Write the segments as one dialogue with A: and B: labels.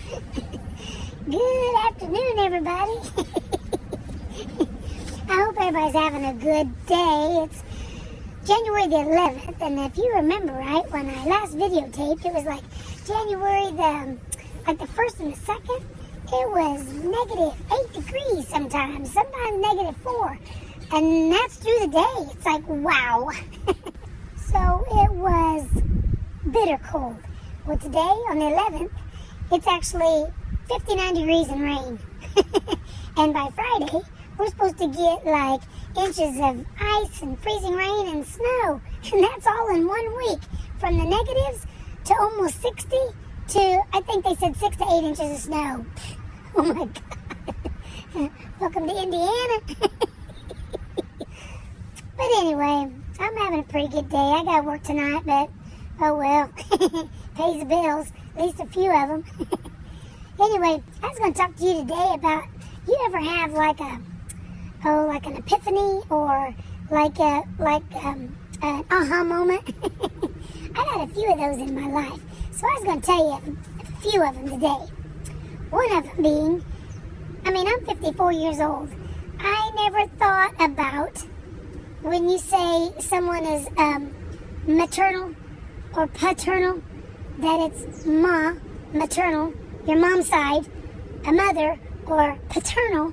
A: Good afternoon, everybody. I hope everybody's having a good day. It's January the 11th, and if you remember right, when I last videotaped, it was like January the 1st and the 2nd. It was -8 degrees sometimes -4, and that's through the day. It's like, wow. So it was bitter cold. Well, today on the 11th, it's actually 59 degrees and rain. And by Friday, we're supposed to get like inches of ice and freezing rain and snow. And that's all in 1 week. From the negatives to almost 60 to, I think they said 6 to 8 inches of snow. Oh my God. Welcome to Indiana. But anyway, I'm having a pretty good day. I got to work tonight, but oh well. Pays the bills, at least a few of them. Anyway, I was going to talk to you today about, you ever have like an epiphany or like an aha moment? I got a few of those in my life. So I was going to tell you a few of them today. One of them being, I'm 54 years old. I never thought about when you say someone is maternal or paternal, that it's maternal, your mom's side, a mother, or paternal,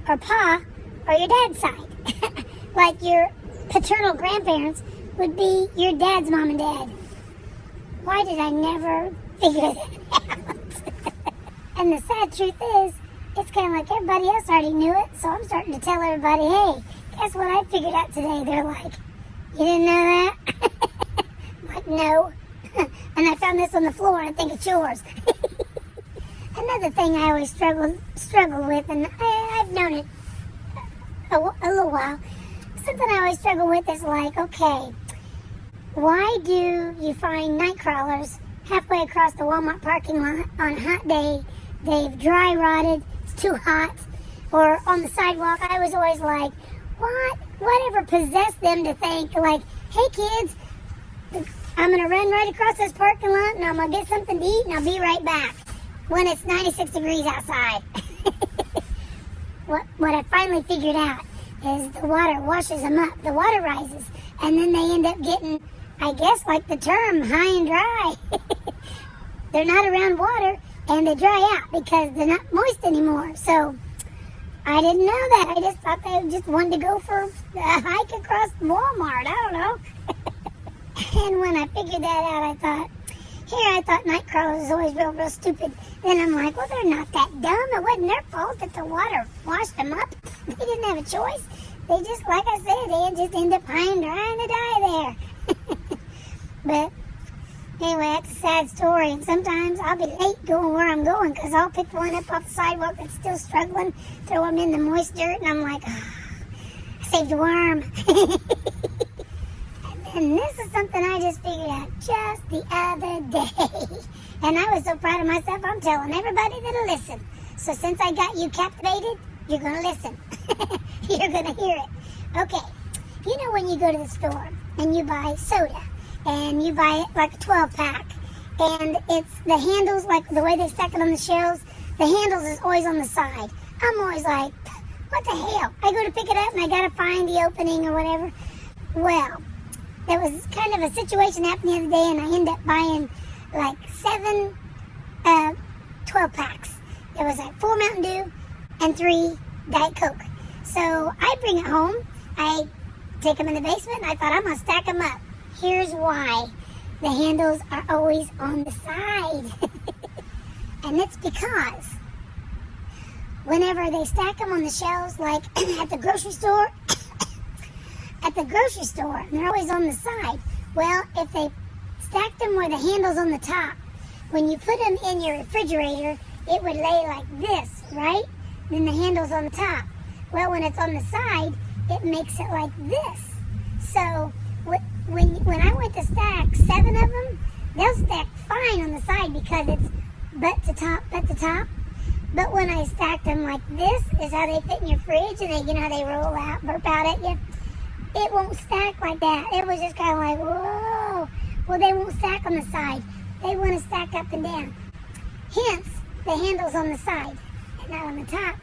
A: or pa, or your dad's side. Like your paternal grandparents would be your dad's mom and dad. Why did I never figure that out? And the sad truth is, it's kind of like everybody else already knew it, so I'm starting to tell everybody, hey, guess what I figured out today? They're like, you didn't know that? I'm like, no. And I found this on the floor, and I think it's yours. Another thing I always struggle with, and I've known it a little while, something I always struggle with is like, okay, why do you find night crawlers halfway across the Walmart parking lot on a hot day? They've dry rotted, it's too hot, or on the sidewalk. I was always like, whatever possessed them to think like, hey kids, I'm going to run right across this parking lot and I'm going to get something to eat and I'll be right back when it's 96 degrees outside. What I finally figured out is the water washes them up. The water rises and then they end up getting, I guess, like the term, high and dry. They're not around water and they dry out because they're not moist anymore. So I didn't know that. I just thought they just wanted to go for a hike across Walmart. I don't know. And when I figured that out, I thought night crawlers is always real stupid. Then I'm like, well, they're not that dumb. It wasn't their fault that the water washed them up. They didn't have a choice. They just, like I said, they just end up high and dry and to die there. But anyway, that's a sad story. And sometimes I'll be late going where I'm going because I'll pick one up off the sidewalk that's still struggling, throw them in the moist dirt, and I'm like, I saved a worm. And this is something I just figured out just the other day. And I was so proud of myself, I'm telling everybody that'll listen. So since I got you captivated, you're going to listen. You're going to hear it. Okay, you know when you go to the store and you buy soda, and you buy it like a 12-pack, and it's the handles, like the way they stack it on the shelves, the handles is always on the side. I'm always like, what the hell? I go to pick it up and I got to find the opening or whatever. Well, there was kind of a situation happening the other day, and I ended up buying like 7 12-packs. There was like 4 Mountain Dew and 3 Diet Coke. So I bring it home. I take them in the basement, and I thought I'm going to stack them up. Here's why. The handles are always on the side. And it's because whenever they stack them on the shelves, like at the grocery store, and they're always on the side. Well, if they stacked them where the handle's on the top, when you put them in your refrigerator, it would lay like this, right? Then the handle's on the top. Well, when it's on the side, it makes it like this. So when I went to stack 7 of them, they'll stack fine on the side because it's butt to top. But when I stacked them like this, is how they fit in your fridge, and they, how they roll out, burp out at you. It won't stack like that. It was just kind of like, whoa. Well, they won't stack on the side. They want to stack up and down. Hence, the handles on the side and not on the top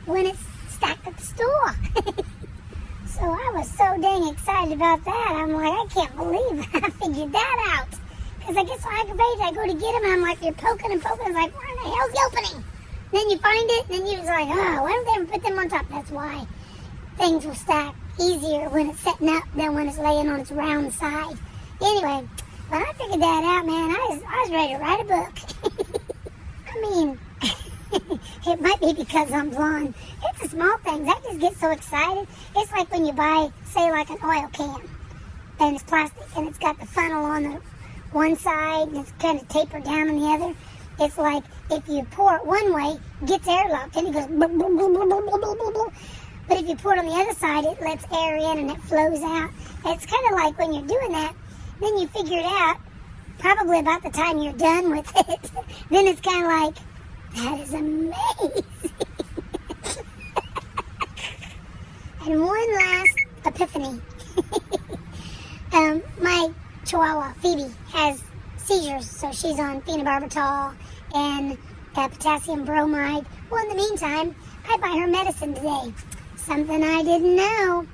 A: when it's stacked at the store. So I was so dang excited about that. I'm like, I can't believe I figured that out. Because I get so aggravated, I go to get them, and I'm like, you're poking and poking. It's like, why the hell's the opening? Then you find it, and then you're like, oh, why don't they ever put them on top? That's why things will stack easier when it's setting up than when it's laying on its round side. Anyway, when I figured that out, man, I was ready to write a book. I mean, it might be because I'm blonde. It's the small things. I just get so excited. It's like when you buy, say, like an oil can, and it's plastic, and it's got the funnel on the one side, and it's kind of tapered down on the other. It's like if you pour it one way, it gets airlocked, and it goes blah, blah, blah, blah, blah, blah, blah, blah. But if you pour it on the other side, it lets air in and it flows out. It's kind of like when you're doing that, then you figure it out, probably about the time you're done with it. Then it's kind of like, that is amazing. And one last epiphany. My Chihuahua, Phoebe, has seizures, so she's on phenobarbital and potassium bromide. Well, in the meantime, I buy her medicine today. Something I didn't know.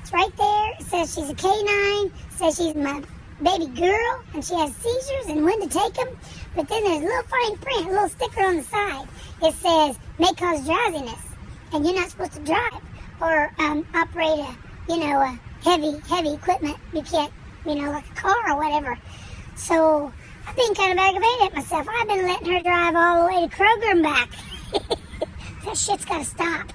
A: It's right there. It says she's a canine. It says she's my baby girl, and she has seizures and when to take them. But then there's a little fine print, a little sticker on the side. It says, may cause drowsiness, and you're not supposed to drive or operate a heavy equipment. You can't, like a car or whatever. So I've been kind of aggravated at myself. I've been letting her drive all the way to Kroger and back. That shit's got to stop.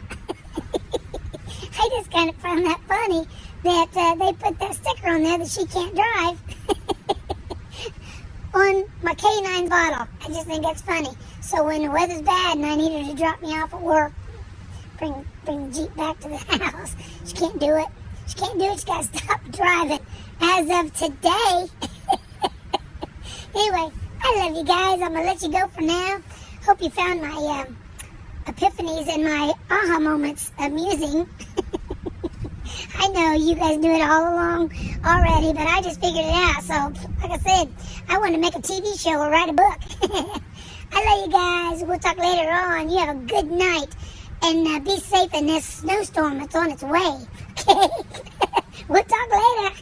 A: I just kind of found that funny that they put that sticker on there that she can't drive on my canine bottle. I just think that's funny. So when the weather's bad and I need her to drop me off at work, bring the Jeep back to the house, she can't do it. She can't do it. She got to stop driving as of today. Anyway, I love you guys. I'm going to let you go for now. Hope you found my epiphanies and my aha moments amusing. I know you guys knew it all along already, but I just figured it out. So, like I said, I want to make a TV show or write a book. I love you guys. We'll talk later on. You have a good night. And be safe in this snowstorm that's on its way. Okay? We'll talk later.